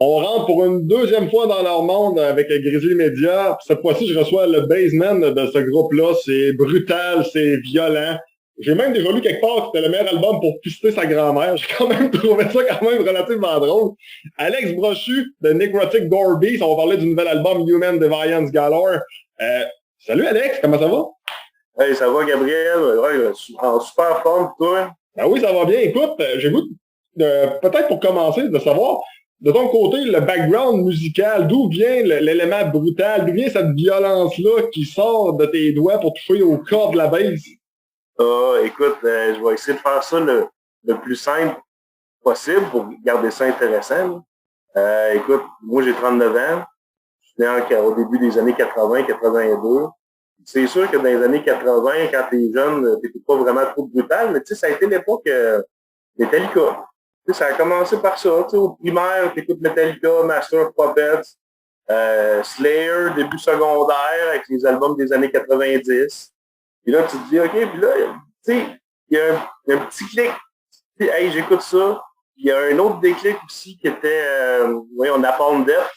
On rentre pour une deuxième fois dans leur monde avec Grizzly Media. Cette fois-ci, je reçois le baseman de ce groupe-là. C'est brutal, c'est violent. J'ai même déjà lu quelque part que c'était le meilleur album pour pister sa grand-mère. J'ai quand même trouvé ça quand même relativement drôle. Alex Brochu de Necrotic Gore Beast. On va parler du nouvel album Human Deviance Galore. Salut Alex, comment ça va? Hey, ça va, Gabriel? Ouais, en super forme, toi? Ben oui, ça va bien. Écoute, j'ai goût peut-être pour commencer de savoir de ton côté le background musical, d'où vient l'élément brutal, d'où vient cette violence-là qui sort de tes doigts pour toucher au corps de la basse? Écoute, je vais essayer de faire ça le plus simple possible pour garder ça intéressant. Écoute, moi j'ai 39 ans. Je suis né au début des années 80, 82. C'est sûr que dans les années 80, quand t'es jeune, t'étais pas vraiment trop brutal, mais tu sais, ça a été l'époque Metallica. Tu sais, ça a commencé par ça. Tu sais, au primaire, t'écoutes Metallica, Master of Puppets, Slayer, début secondaire, avec les albums des années 90. Puis là, tu te dis, OK, puis là, tu sais, il y a un petit clic. Tu sais, hey, j'écoute ça. Il y a un autre déclic aussi qui était, on Napalm Death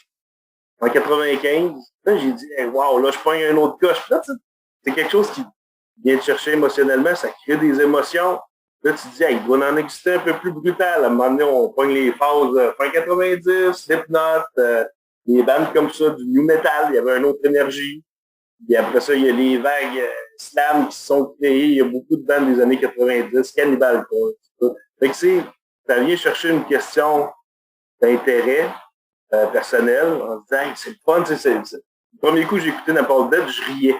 en 95. Là, j'ai dit, hey, wow, là, je prends un autre coche. Puis là, c'est quelque chose qui vient te chercher émotionnellement, ça crée des émotions. Là, tu te dis, hey, il doit en exister un peu plus brutal. À un moment donné, on pogne les phases fin 90, Slipknot, des bandes comme ça, du new metal, il y avait une autre énergie. Puis après ça, il y a les vagues slam qui se sont créées. Il y a beaucoup de bandes des années 90, Cannibal Corpse. Fait que ça vient chercher une question d'intérêt personnel en se disant, hey, c'est le fun, le premier coup, j'ai écouté Napalm Death, je riais.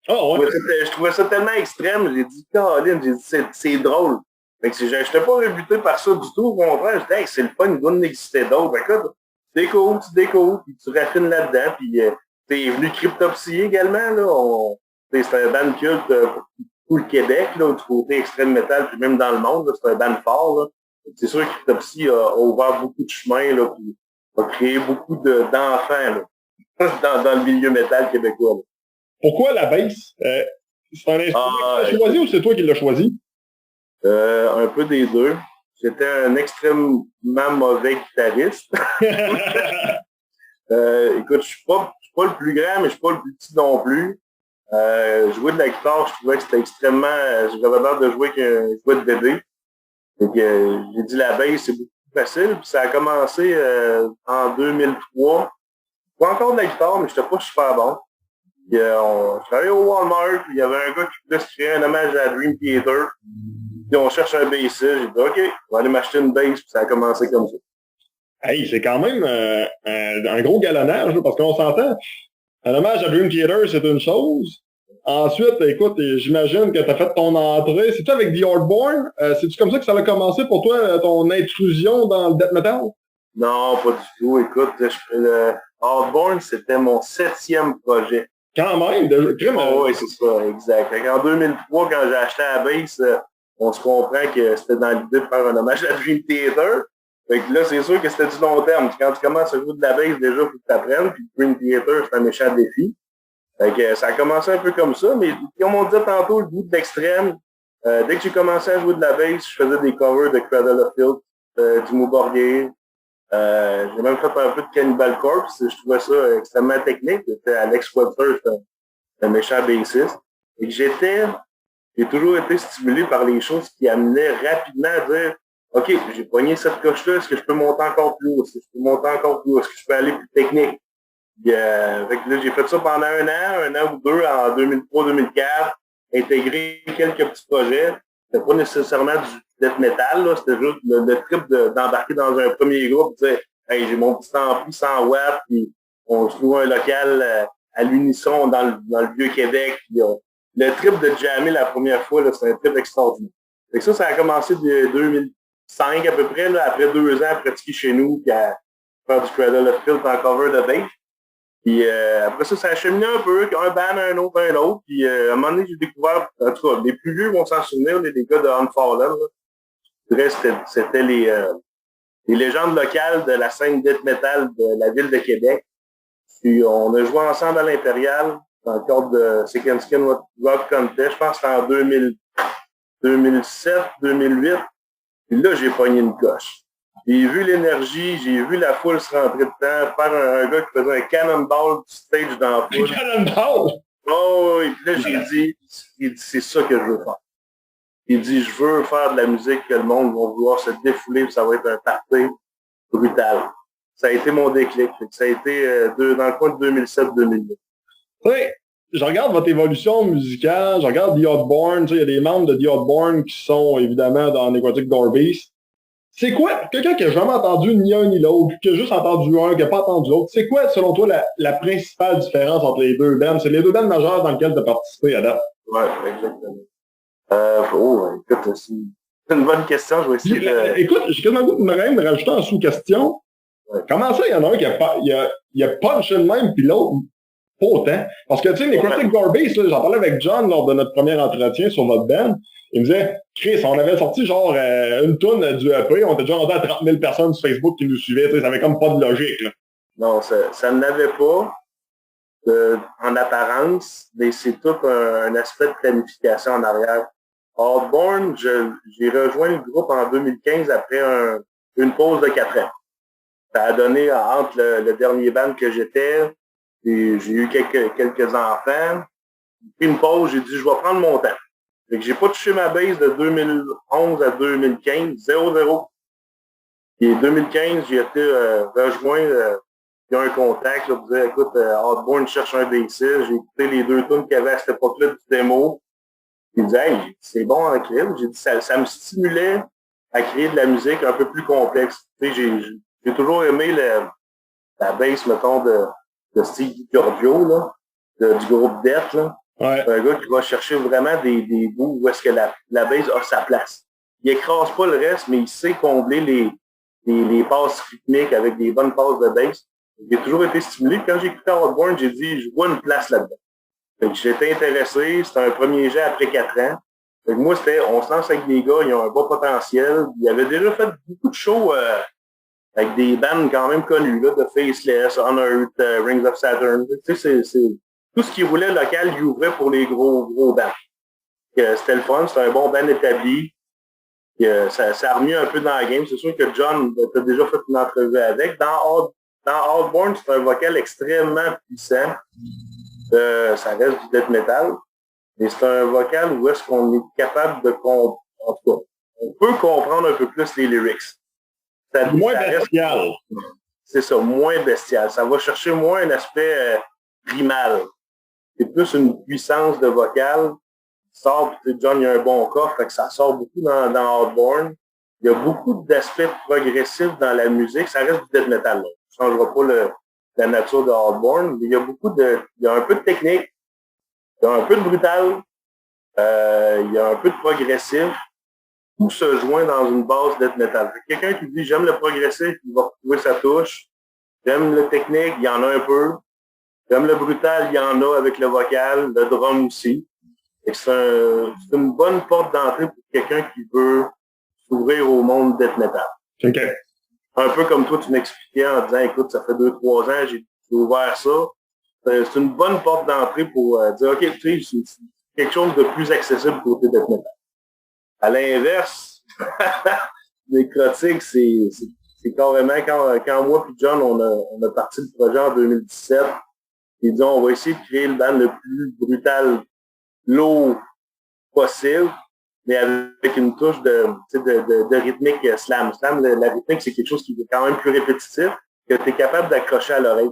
Oh, ouais. Je trouvais ça tellement extrême, j'ai dit, Caroline, j'ai dit, c'est drôle. Fait que je n'étais pas rebuté par ça du tout, au contraire, je dis, hey, c'est le fun, il doit en exister d'autres. Fait que là, tu découvres, puis tu raffines là-dedans, puis t'es venu Cryptopsy également, là, c'est un band culte pour tout le Québec, là, du côté extrême metal, puis même dans le monde, c'est un band fort, là. C'est sûr que Cryptopsy a ouvert beaucoup de chemins, là, puis a créé beaucoup d'enfants, là, dans le milieu métal québécois, là. Pourquoi la basse? C'est un instrument que tu as choisi ou c'est toi qui l'as choisi? Un peu des deux. J'étais un extrêmement mauvais guitariste. Écoute, je suis pas le plus grand, mais je suis pas le plus petit non plus. Jouer de la guitare, je trouvais que c'était extrêmement... J'avais l'air de jouer avec un jouet de bébé. Donc, j'ai dit la basse, c'est beaucoup plus facile. Puis ça a commencé en 2003. Pas encore de la guitare, mais j'étais pas super bon. Puis, je travaillais au Walmart, puis il y avait un gars qui voulait se créer un hommage à Dream Theater. Puis on cherche un bassiste. J'ai dit, OK, on va aller m'acheter une bass, puis ça a commencé comme ça. Hey, c'est quand même un gros galonnage, là, parce qu'on s'entend. Un hommage à Dream Theater, c'est une chose. Ensuite, écoute, j'imagine que tu as fait ton entrée. C'est-tu avec The Hardborn? C'est-tu comme ça que ça a commencé pour toi, ton intrusion dans le death metal? Non, pas du tout. Écoute, Hardborn, c'était mon 7e projet. Quand même, Oh, oui, c'est ça, exact. En 2003, quand j'ai acheté la bass, on se comprend que c'était dans l'idée de faire un hommage à Dream Theater. Fait que là, c'est sûr que c'était du long terme. Quand tu commences à jouer de la bass, déjà, il faut que tu apprennes. Puis Dream Theater, c'est un méchant défi. Fait que ça a commencé un peu comme ça. Mais comme on disait tantôt, le goût de l'extrême, dès que j'ai commencé à jouer de la bass, je faisais des covers de Cradle of Filth, Dimmu Borgir. J'ai même fait un peu de Cannibal Corpse. Je trouvais ça extrêmement technique. C'était Alex Webster, un méchant bassiste. Et que j'ai toujours été stimulé par les choses qui amenaient rapidement à dire, OK, j'ai pogné cette coche-là, est-ce que je peux monter encore plus haut? Est-ce que je peux monter encore plus haut? Est-ce que je peux aller plus technique? Puis, fait que là, j'ai fait ça pendant un an ou deux, en 2003-2004, intégré quelques petits projets. C'était pas nécessairement du death metal, là, c'était juste le trip d'embarquer dans un premier groupe, dire, hey, j'ai mon petit ampli 100 watts, puis on se trouve un local à l'unisson dans le Vieux-Québec. Puis, le trip de jammer la première fois, là, c'est un trip extraordinaire. Fait que ça a commencé de 2005 à peu près, là, après 2 ans à pratiquer chez nous, puis à faire du Cradle of Filth en cover de bass. Puis après ça a cheminé un peu, un band, un autre. Puis à un moment donné, j'ai découvert, en tout cas, les plus vieux vont s'en souvenir, les gars de Unfallen. Je dirais c'était les légendes locales de la scène death metal de la ville de Québec. Puis on a joué ensemble à l'Impérial dans le cadre de Second Skin Rock Contest. Je pense que c'était en 2007, 2008. Puis là, j'ai pogné une coche. J'ai vu l'énergie, j'ai vu la foule se rentrer dedans, faire un gars qui faisait un cannonball du stage dans la foule. Cannonball! Oh, et puis là, il dit, c'est ça que je veux faire. Il dit, je veux faire de la musique que le monde va vouloir se défouler, puis ça va être un party brutal. Ça a été mon déclic. Ça a été dans le coin de 2007-2008. Oui, je regarde votre évolution musicale, je regarde The Oddborn, il y a des membres de The Oddborn qui sont évidemment dans Necrotic Doorbeast. C'est quoi, quelqu'un qui n'a jamais entendu ni un ni l'autre, qui a juste entendu un, qui n'a pas entendu l'autre, c'est quoi, selon toi, la principale différence entre les deux bands? C'est les deux bands majeures dans lesquelles tu as participé à date. Oui, exactement. Écoute, c'est une bonne question, je vais essayer de... Écoute, j'ai quasiment le goût de me rajouter en sous-question. Ouais. Comment ça, il y en a un qui a punché de même, puis l'autre, pas autant? Parce que, tu sais, Necrotic Doorbeast, j'en parlais avec John lors de notre premier entretien sur votre band. Il me disait, Chris, on avait sorti genre une toune du EP, on était déjà rendu à 30 000 personnes sur Facebook qui nous suivaient, ça avait comme pas de logique. Là. Non, ça n'avait pas en apparence, mais c'est tout un aspect de planification en arrière. Oddborn, j'ai rejoint le groupe en 2015 après une pause de 4 ans. Ça a donné entre le dernier band que j'étais, et j'ai eu quelques enfants. Puis une pause, j'ai dit, je vais prendre mon temps. Fait que j'ai pas touché ma base de 2011 à 2015, 0-0. Et 2015, j'ai été rejoint, il y a un contact, là, pour dire, écoute, Oddborn cherche un bassiste, j'ai écouté les 2 tunes qu'il y avait à cette époque-là du démo. Il disait, hey, c'est bon à créer. J'ai dit, ça me stimulait à créer de la musique un peu plus complexe. Tu sais, j'ai toujours aimé la bass, mettons, de Steve Giorgio, là, du groupe Death, là. Ouais. Un gars qui va chercher vraiment des bouts où est-ce que la bass a sa place. Il écrase pas le reste, mais il sait combler les passes rythmiques avec des bonnes passes de bass. J'ai toujours été stimulé. Quand j'ai écouté Oddborn, j'ai dit, je vois une place là-dedans. J'étais intéressé, c'était un premier jet après 4 ans. Fait que moi, on se lance avec des gars, ils ont un bon potentiel. Ils avaient déjà fait beaucoup de shows avec des bands quand même connues, là, de Faceless, Unearthed, Rings of Saturn. Tu sais, c'est tout ce qu'ils voulaient local, ils ouvraient pour les gros bands. C'était le fun, c'était un bon band établi. Ça a remis un peu dans la game. C'est sûr que John, tu as déjà fait une entrevue avec. Dans Oddborn, c'est un vocal extrêmement puissant. Ça reste du death metal. Mais c'est un vocal où est-ce qu'on est capable de comprendre. En tout cas, on peut comprendre un peu plus les lyrics. Moins bestial. C'est ça, moins bestial. Ça va chercher moins un aspect primal. C'est plus une puissance de vocal. Sort, John, il y a un bon coffre, fait que ça sort beaucoup dans Oddborn. Il y a beaucoup d'aspects progressifs dans la musique. Ça reste du death metal. Là. Ça ne changera pas la nature de Oddborn. Mais il y a un peu de technique. Il y a un peu de brutal. Il y a un peu de progressif. Tout se joint dans une base death metal. Quelqu'un qui dit j'aime le progressif, il va retrouver sa touche. J'aime le technique, il y en a un peu. J'aime le brutal, il y en a avec le vocal, le drum aussi. C'est une bonne porte d'entrée pour quelqu'un qui veut s'ouvrir au monde death metal. Okay. Un peu comme toi, tu m'expliquais en disant, écoute, ça fait 2-3 ans, j'ai ouvert ça. C'est une bonne porte d'entrée pour dire, OK, tu sais, c'est quelque chose de plus accessible côté death metal. À l'inverse, Necrotic, c'est carrément quand moi et John, on a parti le projet en 2017, et dit, on va essayer de créer le band le plus brutal, lourd possible, mais avec une touche de rythmique slam. Slam, la rythmique, c'est quelque chose qui est quand même plus répétitif, que tu es capable d'accrocher à l'oreille.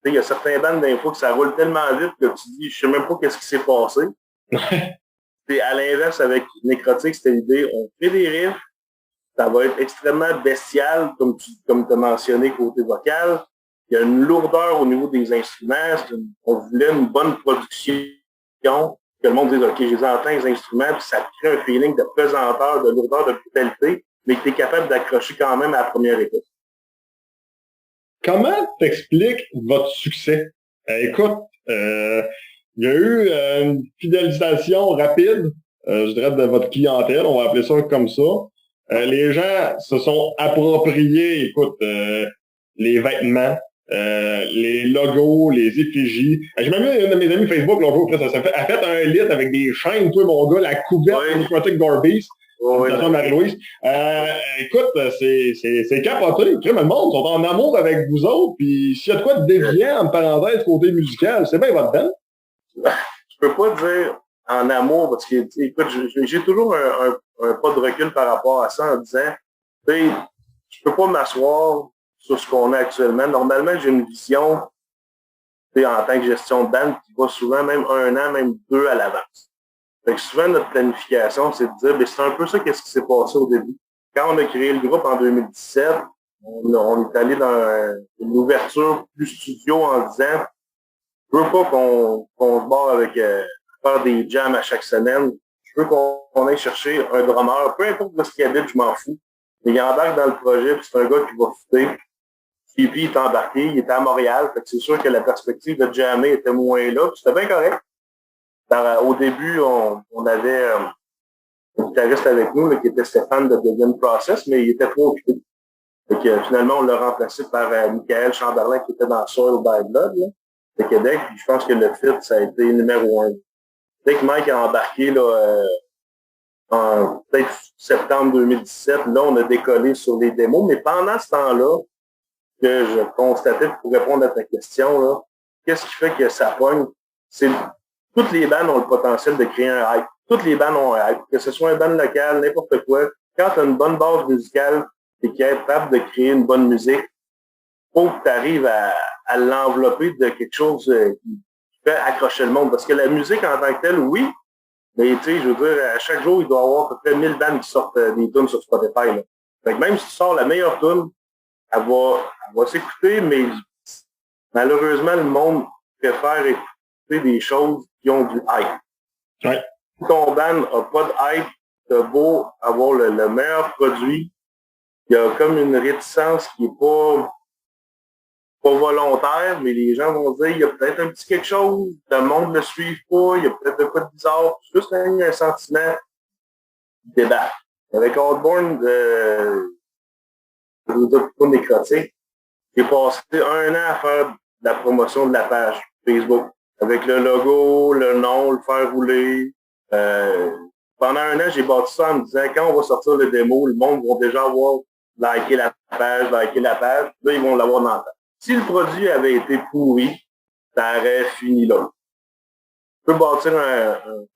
Il y a certains bandes d'infos que ça roule tellement vite que tu dis, je sais même pas qu'est-ce qui s'est passé. Et à l'inverse, avec Necrotic, c'était l'idée, on fait des riffs, ça va être extrêmement bestial, comme tu as mentionné côté vocal. Il y a une lourdeur au niveau des instruments. On voulait une bonne production, que le monde dise, OK, je les entends les instruments, puis ça crée un feeling de pesanteur, de lourdeur, de brutalité, mais que tu es capable d'accrocher quand même à la première écoute. Comment t'expliques votre succès? Écoute, il y a eu une fidélisation rapide, je dirais, de votre clientèle, on va appeler ça comme ça. Les gens se sont appropriés, écoute, les vêtements, les logos, les effigies. J'ai même eu une de mes amies Facebook, l'autre jour, a fait un lit avec des chaînes, toi, mon gars, la couverte de Necrotic Doorbeast. Oui, Salutations, Marie-Louise. Écoute, c'est capoté. Le monde sont en amour avec vous autres, puis s'il y a de quoi de déviant, en parenthèse, côté musical, c'est bien votre band. Je peux pas dire en amour, parce que, écoute, j'ai toujours un pas de recul par rapport à ça en disant, tu sais, je peux pas m'asseoir sur ce qu'on a actuellement. Normalement, j'ai une vision, tu sais, en tant que gestion de band qui va souvent même 1 an, même 2 à l'avance. Fait que souvent, notre planification, c'est de dire, c'est un peu ça qu'est-ce qui s'est passé au début. Quand on a créé le groupe en 2017, on est allé dans une ouverture plus studio en disant, je veux pas qu'on se barre avec faire des jams à chaque semaine. Je veux qu'on aille chercher un drummer, peu importe où il habite, je m'en fous. Mais il embarque dans le projet, puis c'est un gars qui va footer. Et puis il est embarqué, il était à Montréal, fait que c'est sûr que la perspective de jammer était moins là, puis c'était bien correct. Au début, on avait un guitariste avec nous là, qui était Stéphane de Devin Process, mais il était trop occupé. Fait que, finalement, on l'a remplacé par Michael Chamberlain qui était dans Soil by Blood là, de Québec. Puis je pense que le fit, ça a été numéro 1. Dès que Mike a embarqué là, en peut-être septembre 2017, là, on a décollé sur les démos. Mais pendant ce temps-là, que je constatais, pour répondre à ta question, là, qu'est-ce qui fait que ça pogne? C'est toutes les bandes ont le potentiel de créer un hype. Toutes les bandes ont un hype. Que ce soit un band local, n'importe quoi. Quand tu as une bonne base musicale et qui est capable de créer une bonne musique, faut que tu arrives à l'envelopper de quelque chose qui fait accrocher le monde. Parce que la musique en tant que telle, oui, mais tu sais, je veux dire, à chaque jour, il doit y avoir à peu près 1000 bandes qui sortent des tunes sur Spotify. Là. Fait que même si tu sors la meilleure tune, elle va s'écouter, mais malheureusement, le monde préfère écouter des choses qui ont du hype. Ouais. Si ton band n'a pas de hype, t'as beau avoir le meilleur produit, il y a comme une réticence qui est pas volontaire, mais les gens vont dire il y a peut-être un petit quelque chose, le monde ne le suit pas, il y a peut-être de quoi de bizarre, juste un sentiment de débat. Avec Outbourne, je vous dire pour nécrotique, j'ai passé 1 an à faire de la promotion de la page Facebook. Avec le logo, le nom, le faire rouler. Pendant 1 an, j'ai bâti ça en me disant, quand on va sortir le démo, le monde va déjà avoir liké la page. Là, ils vont l'avoir dans la page. Si le produit avait été pourri, ça aurait fini là. Tu peux bâtir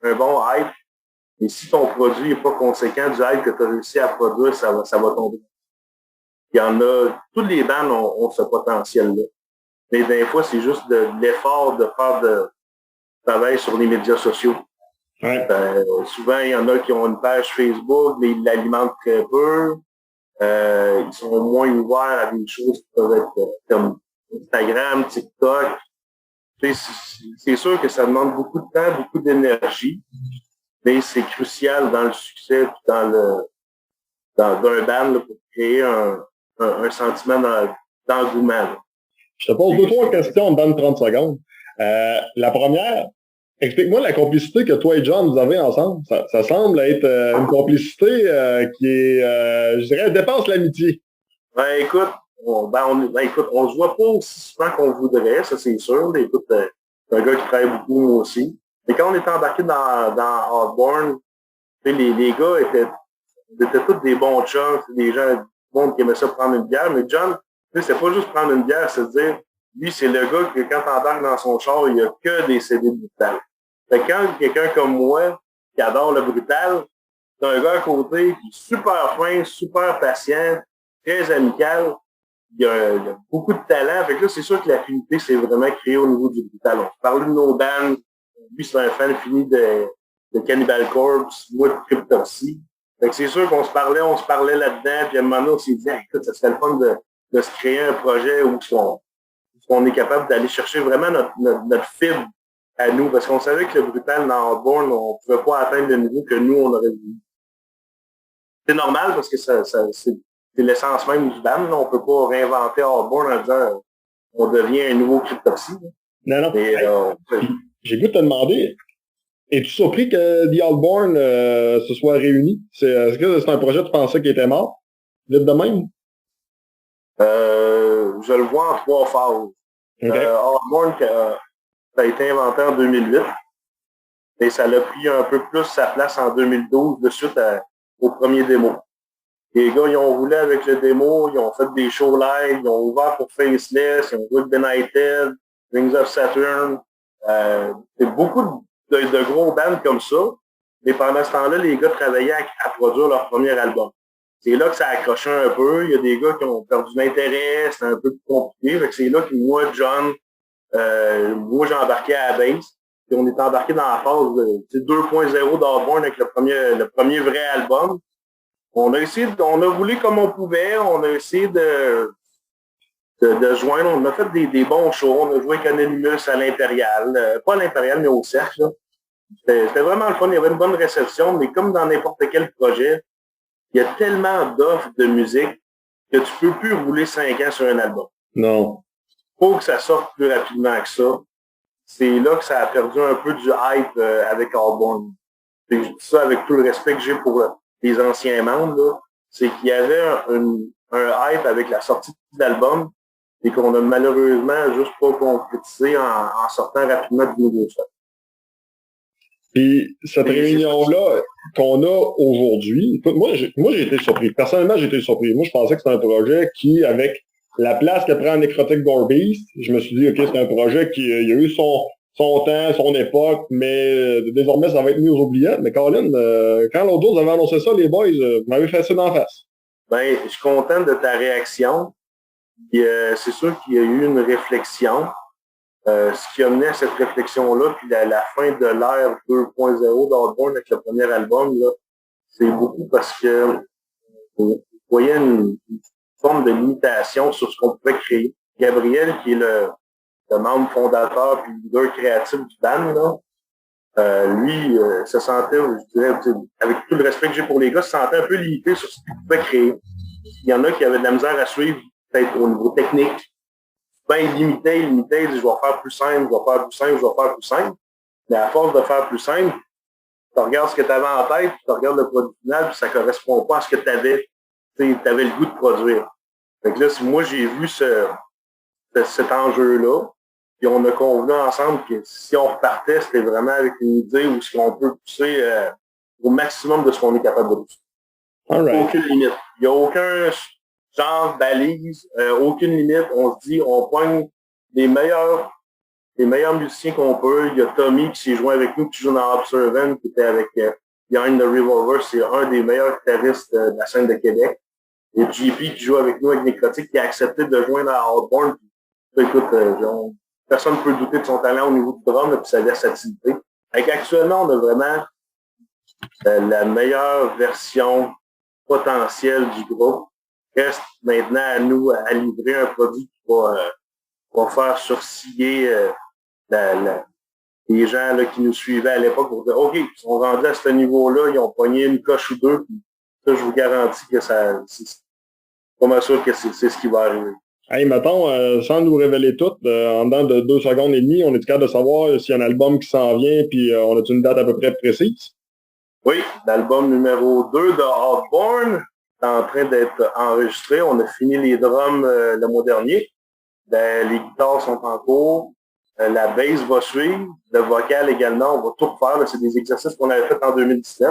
un bon hype, mais si ton produit n'est pas conséquent du hype que tu as réussi à produire, ça va tomber. Il y en a, toutes les bandes ont ce potentiel-là. Mais des fois, c'est juste de l'effort de faire de travail sur les médias sociaux. Ouais. Souvent, il y en a qui ont une page Facebook, mais ils l'alimentent très peu. Ils sont moins ouverts à des choses qui peuvent être comme Instagram, TikTok. C'est sûr que ça demande beaucoup de temps, beaucoup d'énergie, mais c'est crucial dans le succès puis d'un band là, pour créer un sentiment d'engouement. Là. Je te pose 2-3 questions dans 30 secondes. La première, explique-moi la complicité que toi et John vous avez ensemble. Ça semble être une complicité qui est, je dirais, dépasse l'amitié. Écoute, on se voit pas aussi souvent qu'on voudrait, ça c'est sûr. Écoute, c'est un gars qui travaille beaucoup, moi aussi. Mais quand on était embarqué dans Outbourne, les gars étaient tous des bons chums, des gens, du monde qui aimait ça prendre une bière. Mais John, c'est pas juste prendre une bière, c'est dire, lui, c'est le gars que quand t'embarques dans son char, il y a que des CD brutal. Fait que quand quelqu'un comme moi, qui adore le brutal, c'est un gars à côté qui est super fin, super patient, très amical, il a beaucoup de talent. Fait que là, c'est sûr que l'affinité s'est vraiment créée au niveau du brutal. On se parlait de nos bands. Lui, c'est un fan fini de Cannibal Corpse, moi de Cryptopsy. Fait que c'est sûr qu'on se parlait là-dedans, puis à un moment donné, on s'est dit, écoute, ça serait le fun de se créer un projet où on est capable d'aller chercher vraiment notre fibre à nous, parce qu'on savait que le brutal dans Outbourne, on ne pouvait pas atteindre le niveau que nous, on aurait voulu. C'est normal parce que c'est l'essence même du band. Là. On ne peut pas réinventer Outbourne en disant on devient un nouveau Cryptopsy. Non. J'ai goût de te demander, es-tu surpris que The Outbourne se soit réuni? Est-ce que c'est un projet que tu pensais qu'il était mort? Vite de même? Je le vois en 3 phases. Okay. Outbourne, ça a été inventé en 2008. Et ça a pris un peu plus sa place en 2012, de suite au premier démo. Les gars, ils ont roulé avec le démo, ils ont fait des shows live, ils ont ouvert pour Faceless, ils ont joué Benighted, Rings of Saturn. C'est beaucoup de gros bands comme ça. Mais pendant ce temps-là, les gars travaillaient à produire leur premier album. C'est là que ça a accroché un peu. Il y a des gars qui ont perdu l'intérêt, c'était un peu plus compliqué. Fait que c'est là que moi, John, moi j'ai embarqué à la base. Puis on est embarqué dans la phase 2.0 d'Hardborn avec le premier vrai album. On a roulé comme on pouvait, on a essayé de joindre, on a fait des bons shows, on a joué avec Anonymous à l'Impérial, pas à l'Impérial, mais au Cercle. C'était vraiment le fun, il y avait une bonne réception, mais comme dans n'importe quel projet, il y a tellement d'offres de musique que tu peux plus rouler 5 ans sur un album. Non. Faut que ça sorte plus rapidement que ça. C'est là que ça a perdu un peu du hype avec Hardborn. Je dis ça avec tout le respect que j'ai pour les anciens membres, là, c'est qu'il y avait un hype avec la sortie de l'album et qu'on a malheureusement juste pas concrétisé en sortant rapidement du nouveau stock. Puis cette réunion-là qu'on a aujourd'hui, moi j'ai été surpris. Personnellement, j'ai été surpris. Moi, je pensais que c'était un projet qui, avec la place que prend Necrotic Gore Beast, je me suis dit, OK, c'est un projet qui il a eu son temps, son époque, mais désormais, ça va être mis aux oubliettes. Mais Colin, quand l'autre jour, vous avez annoncé ça, les boys, vous m'avez fait ça d'en face. Ben, je suis content de ta réaction. C'est sûr qu'il y a eu une réflexion. Ce qui a mené à cette réflexion-là, puis la fin de l'ère 2.0 d'Hardborn avec le premier album, là, c'est beaucoup parce que vous voyez une forme de limitation sur ce qu'on pouvait créer. Gabriel, qui est le membre fondateur puis leader créatif du band, là, lui, se sentait, je dirais, avec tout le respect que j'ai pour les gars, se sentait un peu limité sur ce qu'il pouvait créer. Il y en a qui avaient de la misère à suivre, peut-être au niveau technique. Ben, il limitait, il dit, je vais faire plus simple, je vais faire plus simple, je vais faire plus simple. Mais à force de faire plus simple, tu regardes ce que tu avais en tête, tu regardes le produit final, puis ça ne correspond pas à ce que tu avais le goût de produire. Fait que là, moi, j'ai vu cet enjeu-là, puis on a convenu ensemble que si on repartait, c'était vraiment avec une idée où ce qu'on peut pousser au maximum de ce qu'on est capable de pousser. Right. Aucune limite. Il n'y a aucun genre balise, aucune limite. On se dit, on pogne les meilleurs musiciens qu'on peut. Il y a Tommy qui s'est joint avec nous, qui joue dans Observant, qui était avec Behind the Revolver. C'est un des meilleurs guitaristes de la scène de Québec. Et JP qui joue avec nous avec Necrotic, qui a accepté de joindre à Hardborn. Écoute, personne ne peut douter de son talent au niveau du drum et de sa versatilité. Actuellement, on a vraiment la meilleure version potentielle du groupe. Reste maintenant à nous à livrer un produit qui va faire sourciller les gens là, qui nous suivaient à l'époque pour dire OK, ils sont rendus à ce niveau-là, ils ont pogné une coche ou deux, puis ça, je vous garantis que c'est pas mal sûr que c'est ce qui va arriver. Hey, mettons, sans nous révéler tout, en dedans de 2 secondes et demie, on est capable de savoir s'il y a un album qui s'en vient, puis on a une date à peu près précise? Oui, l'album numéro 2 de Hardborn est en train d'être enregistré. On a fini les drums le mois dernier. Les guitares sont en cours. La bass va suivre. Le vocal également, on va tout refaire. C'est des exercices qu'on avait fait en 2017.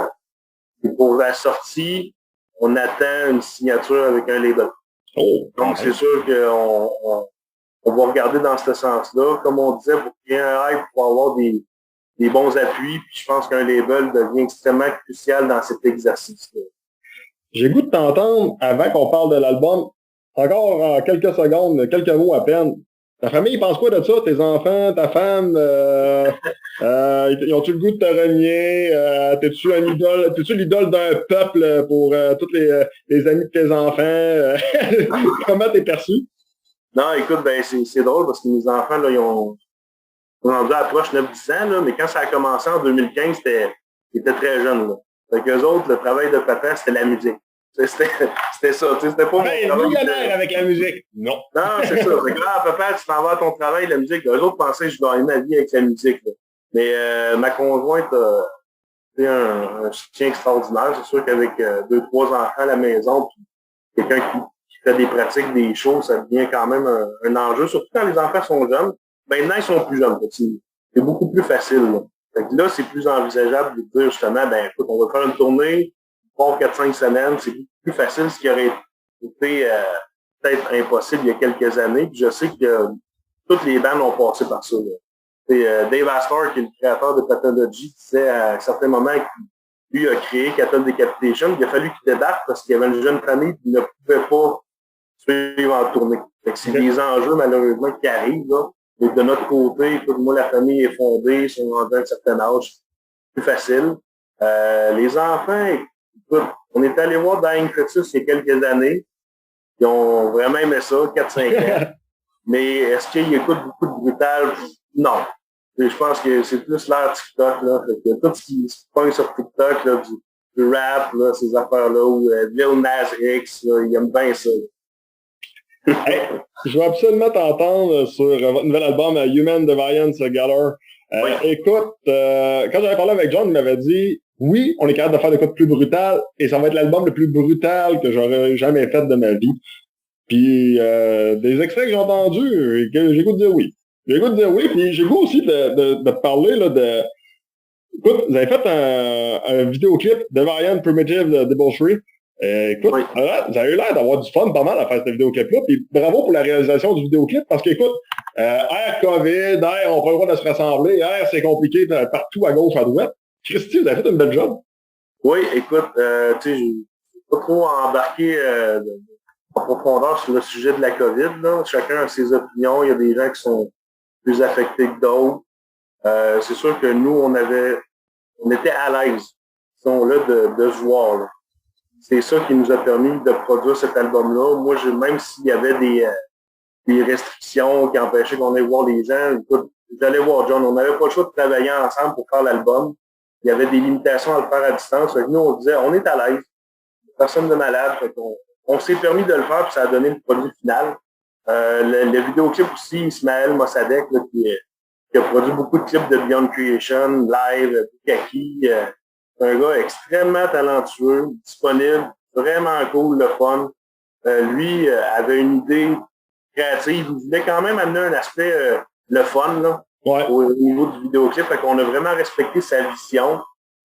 Et pour la sortie, on attend une signature avec un label. Oh, donc, c'est sûr qu'on va regarder dans ce sens-là. Comme on disait, pour qu'il y ait un hype, pour avoir des bons appuis, puis je pense qu'un label devient extrêmement crucial dans cet exercice-là. J'ai goût de t'entendre, avant qu'on parle de l'album, encore en quelques secondes, quelques mots à peine. Ta famille pense quoi de ça? Tes enfants, ta femme, ils ont-tu le goût de te renier? T'es-tu un idole? T'es-tu l'idole d'un peuple pour tous les amis de tes enfants? Comment t'es perçu? Non, écoute, ben c'est drôle parce que mes enfants, là, ils ont rendu approche 9-10 ans, là, mais quand ça a commencé en 2015, ils étaient très jeunes. Là. Fait qu'eux autres, le travail de papa, c'était la musique. C'était ça. C'était pas millionnaire avec la musique. Non. Non, c'est ça. Fait que là, papa, tu t'en vas à ton travail, la musique. Eux autres pensaient que je gagnais ma vie avec la musique. Là. Mais ma conjointe a fait un soutien extraordinaire. C'est sûr qu'avec 2-3 enfants à la maison, puis quelqu'un qui fait des pratiques, des shows, ça devient quand même un enjeu. Surtout quand les enfants sont jeunes. Maintenant, ils sont plus jeunes. C'est beaucoup plus facile. Là. Fait que là, c'est plus envisageable de dire justement, ben écoute, on va faire une tournée, pour 4-5 semaines, c'est beaucoup plus facile, ce qui aurait été peut-être impossible il y a quelques années. Puis je sais que toutes les bandes ont passé par ça. Dave Astor, qui est le créateur de Pathology, disait à un certain moment qu'il lui a créé Cattle Decapitation. Il a fallu qu'il débarque parce qu'il y avait une jeune famille qui ne pouvait pas suivre en tournée. C'est des enjeux, malheureusement, qui arrivent. Là. Mais de notre côté, écoute, moi, la famille est fondée, ils sont rendus à un certain âge. C'est plus facile. Les enfants, écoute, on est allé voir Dying Fetus il y a quelques années. Ils ont vraiment aimé ça, 4-5 ans. Mais est-ce qu'ils écoutent beaucoup de brutal? Non. Et je pense que c'est plus l'ère TikTok, là. Fait que tout ce qui se pogne sur TikTok, là, du rap, là, ces affaires-là, ou Lil Nas X, là, ils aiment bien ça. Hey, je veux absolument t'entendre sur votre nouvel album Human Deviance Galore. Oui. Écoute, quand j'avais parlé avec John, il m'avait dit oui, on est capable de faire des trucs plus brutal et ça va être l'album le plus brutal que j'aurais jamais fait de ma vie. Puis des extraits que j'ai entendus, j'ai goût de dire oui. J'ai goût de dire oui, puis j'ai goût aussi de parler là, de. Écoute, vous avez fait un vidéoclip de Variant Primitive Debauchery. Écoute, Oui. vous avez eu l'air d'avoir du fun pas mal à faire ce vidéoclip-là. Puis bravo pour la réalisation du vidéoclip, parce qu'écoute, air COVID, air, on n'a pas le droit de se rassembler, air, c'est compliqué partout à gauche, à droite. Christy, vous avez fait une belle job. Oui, écoute, tu sais, j'ai pas trop embarqué en profondeur sur le sujet de la COVID, là. Chacun a ses opinions. Il y a des gens qui sont plus affectés que d'autres. C'est sûr que nous, on était à l'aise, disons là, de se voir, là. C'est ça qui nous a permis de produire cet album-là. Moi, même s'il y avait des restrictions qui empêchaient qu'on aille voir les gens, écoute, j'allais voir John. On n'avait pas le choix de travailler ensemble pour faire l'album. Il y avait des limitations à le faire à distance. Fait que nous, on disait, on est à l'aise. Personne de malade. Fait on s'est permis de le faire, puis ça a donné le produit final. Le vidéoclip aussi, Ismaël Mossadegh, là, qui a produit beaucoup de clips de Beyond Creation, Live, Bukaki. C'est un gars extrêmement talentueux, disponible, vraiment cool, le fun. Lui avait une idée créative. Il voulait quand même amener un aspect le fun là, Ouais. au niveau du vidéoclip. Fait qu'on a vraiment respecté sa vision.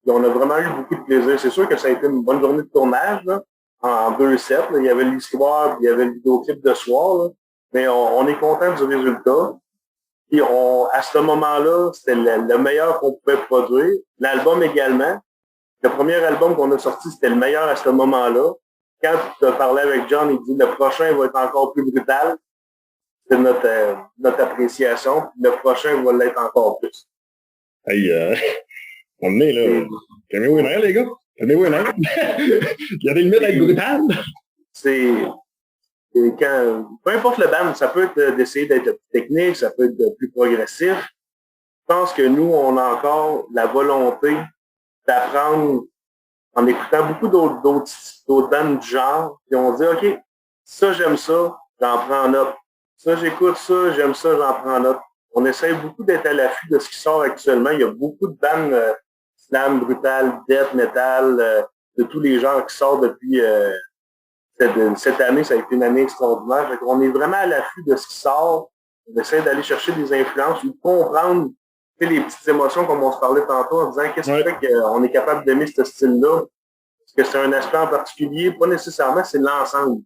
Et on a vraiment eu beaucoup de plaisir. C'est sûr que ça a été une bonne journée de tournage là, en 2 sets. Il y avait l'histoire, puis il y avait le vidéoclip de soir. Là. Mais on est content du résultat. Puis à ce moment-là, c'était le meilleur qu'on pouvait produire. L'album également. Le premier album qu'on a sorti, c'était le meilleur à ce moment-là. Quand tu as parlé avec John, il dit le prochain va être encore plus brutal. C'est notre appréciation. Le prochain va l'être encore plus. Hey, on est là. Calmez-vous une heure, les gars. Calmez-vous une heure. Il y a des limites à être brutal. C'est quand, peu importe le band, ça peut être d'essayer d'être plus technique, ça peut être plus progressif. Je pense que nous, on a encore la volonté d'apprendre en écoutant beaucoup d'autres bandes du genre, puis on dit, OK, ça, j'aime ça, j'en prends note. Ça, j'écoute ça, j'aime ça, j'en prends note. On essaie beaucoup d'être à l'affût de ce qui sort actuellement. Il y a beaucoup de bandes slam, brutal, death, metal, de tous les genres qui sortent depuis cette année. Ça a été une année extraordinaire. Fait qu'on est vraiment à l'affût de ce qui sort. On essaie d'aller chercher des influences ou de comprendre les petites émotions comme on se parlait tantôt en disant qu'est-ce qui fait qu'on est capable d'aimer ce style-là. Est-ce que c'est un aspect en particulier? Pas nécessairement, c'est l'ensemble.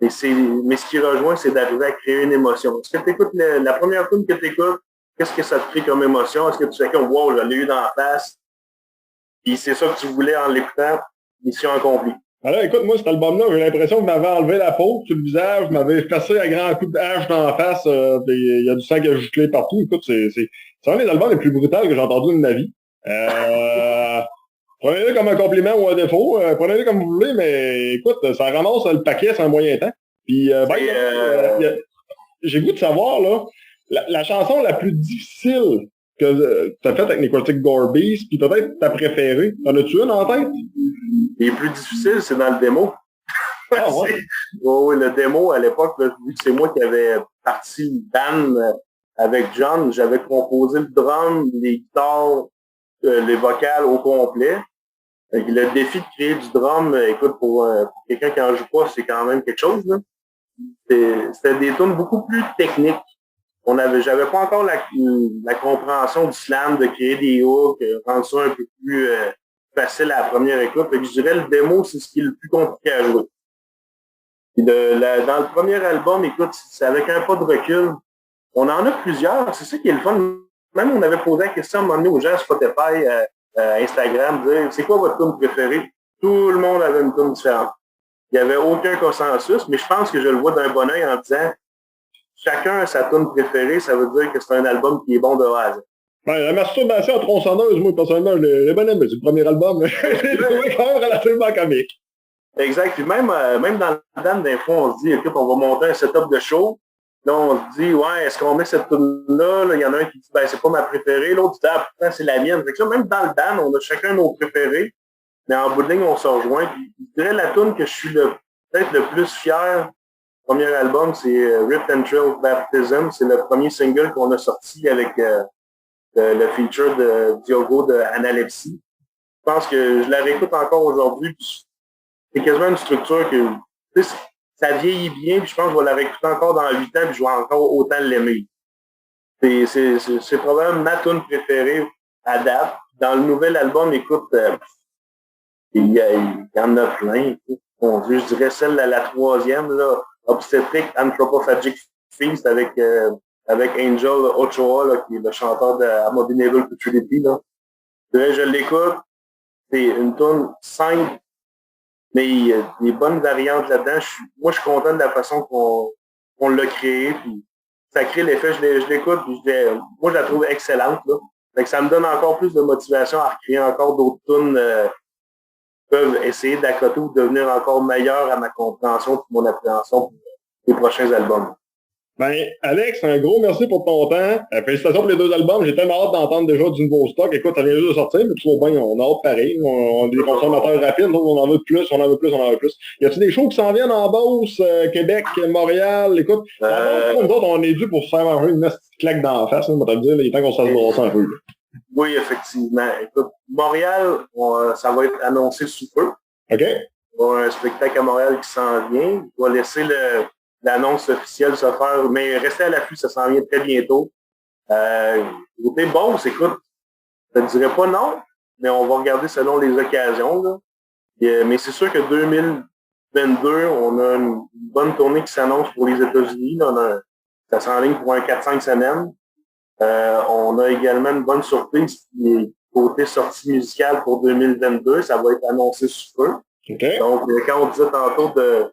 Mais ce qui rejoint, c'est d'arriver à créer une émotion. Est-ce que tu écoutes la première tune que tu écoutes, qu'est-ce que ça te crée comme émotion? Est-ce que tu fais comme wow, je l'ai eu dans la face? Puis c'est ça que tu voulais en l'écoutant, mission accomplie. Alors, écoute, moi, cet album-là, j'ai l'impression que m'avait enlevé la peau sur le visage, m'avait passé un grand coup de hache dans la face, il y a du sang qui a giclé partout. Écoute, c'est un des albums les plus brutals que j'ai entendu de ma vie. Prenez-le comme un compliment ou un défaut, prenez-le comme vous voulez, mais écoute, ça ramasse le paquet sur un moyen temps. Puis, j'ai goût de savoir, là, la chanson la plus difficile que tu as faite avec Necrotic Gore Beast, puis peut-être ta préférée. T'en as-tu une en tête? Les plus difficiles, c'est dans le démo. Ah, ouais. Oui, le démo, à l'époque, là, vu que c'est moi qui avais parti le band avec John, j'avais composé le drum, les guitares, les vocales au complet. Le défi de créer du drum, écoute, pour quelqu'un qui en joue pas, c'est quand même quelque chose, là. C'était des tunes beaucoup plus techniques. J'avais pas encore la compréhension du slam, de créer des hooks, rendre ça un peu plus facile à la première écoute. Fait que je dirais le démo, c'est ce qui est le plus compliqué à jouer. Puis dans le premier album, écoute, c'est avec un pas de recul. On en a plusieurs, c'est ça qui est le fun. Même on avait posé la question à un moment donné aux gens Spotify, Instagram, dire c'est quoi votre tune préférée? Tout le monde avait une tune différente. Il n'y avait aucun consensus, mais je pense que je le vois d'un bon œil en disant chacun a sa tune préférée, ça veut dire que c'est un album qui est bon de A à Z. Ouais, la masturbation en tronçonneuse, moi, personnellement, je l'ai bien aimé. C'est le premier album, mais je l'ai trouvé quand même relativement comique. Exact. Puis même dans le Dan, des fois, on se dit, écoute, on va monter un setup de show. Là, on se dit, ouais, est-ce qu'on met cette tune-là? Là, il y en a un qui dit, ben, c'est pas ma préférée. L'autre dit, ah, putain, c'est la mienne. Fait que là, même dans le Dan, on a chacun nos préférés. Mais en bout de ligne, on se rejoint. Puis, je dirais la tune que je suis peut-être le plus fier, premier album, c'est Ripped and Trail Baptism. C'est le premier single qu'on a sorti avec le feature de Diogo de Analepsy. Je pense que je la réécoute encore aujourd'hui. C'est quasiment une structure que ça vieillit bien, puis je pense que je vais la réécouter encore dans 8 ans, puis je vais encore autant l'aimer. C'est probablement ma tune préférée à date. Dans le nouvel album, écoute, il y en a plein. Mon Dieu, je dirais celle la troisième, là, Obstetric Anthropophagic Feast avec Angel Ochoa, là, qui est le chanteur de Abominable Futility. Je l'écoute. C'est une tune simple, mais il y a des bonnes variantes là-dedans. Moi, je suis content de la façon qu'on l'a créé. Puis ça crée l'effet, je l'écoute, puis moi, je la trouve excellente. Là. Fait que ça me donne encore plus de motivation à recréer encore d'autres tunes qui peuvent essayer d'accoter ou devenir encore meilleures à ma compréhension et mon appréhension pour les prochains albums. Ben, Alex, un gros merci pour ton temps. Félicitations pour les 2 albums. J'ai tellement hâte d'entendre déjà du nouveau stock. Écoute, ça vient juste de sortir, mais tout va bien, on a hâte pareil. On est des consommateurs rapides, donc on en veut plus, on en veut plus, on en veut plus. Y a-t-il des shows qui s'en viennent en Beauce, Québec, Montréal? Écoute, nous autres, on est dû pour se faire manger une petite claque d'en face, on va te le dire, il est temps qu'on se fasse brasser un peu. Là. Oui, effectivement. Écoute, Montréal, ça va être annoncé sous peu. OK. On a un spectacle à Montréal qui s'en vient. On va laisser l'annonce officielle se faire, mais restez à l'affût, ça s'en vient très bientôt. Côté Beauce, écoute, je ne dirais pas non, mais on va regarder selon les occasions. Là. Mais c'est sûr que 2022, on a une bonne tournée qui s'annonce pour les États-Unis. Là, ça s'enligne pour un 4-5 semaines. On a également une bonne surprise qui est côté sortie musicale pour 2022. Ça va être annoncé sous peu. Okay. Donc, quand on disait tantôt de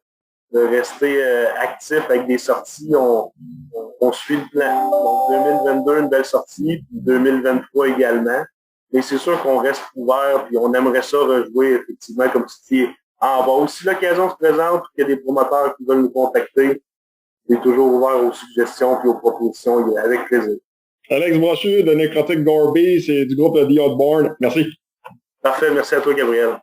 rester actif avec des sorties, on suit le plan. Donc 2022, une belle sortie, puis 2023 également. Mais c'est sûr qu'on reste ouvert, puis on aimerait ça rejouer effectivement, comme tu dis, en bas. Si l'occasion se présente, qu'il y a des promoteurs qui veulent nous contacter, c'est toujours ouvert aux suggestions et aux propositions, avec plaisir. Alex Brochu de Necrotic Gorby, c'est du groupe The Outborn. Merci. Parfait, merci à toi, Gabriel.